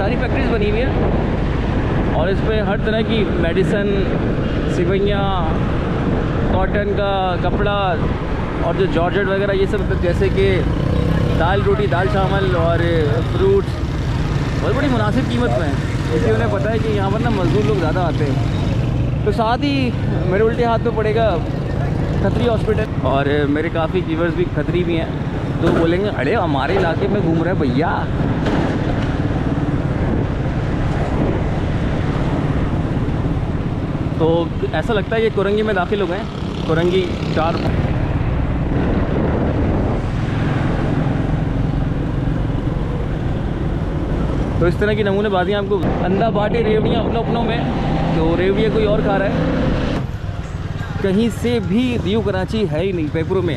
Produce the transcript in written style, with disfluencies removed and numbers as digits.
सारी फैक्ट्रीज बनी हुई है और इस पर हर तरह की मेडिसन, सिवैयाँ, कॉटन का कपड़ा और जो जॉर्जेट वगैरह ये सब, जैसे कि दाल रोटी, दाल चावल और फ्रूट्स बहुत बड़ी मुनासिब कीमत में है, क्योंकि उन्हें पता है कि यहाँ पर ना मज़दूर लोग ज़्यादा आते हैं। तो साथ ही मेरे उल्टे हाथ में पड़ेगा खत्री हॉस्पिटल, और मेरे काफ़ी व्यूअर्स भी खत्री भी हैं, तो बोलेंगे अरे हमारे इलाके में घूम रहे भैया। तो ऐसा लगता है कि कोरंगी में दाखिल हो गए, कोरंगी 4। तो इस तरह की नमूनेबाजियाँ आपको अंधा बाटे रेवड़ियाँ अपनों में, तो रेवड़ियाँ कोई और खा रहा है, कहीं से भी न्यू कराची है ही नहीं पेपरों में।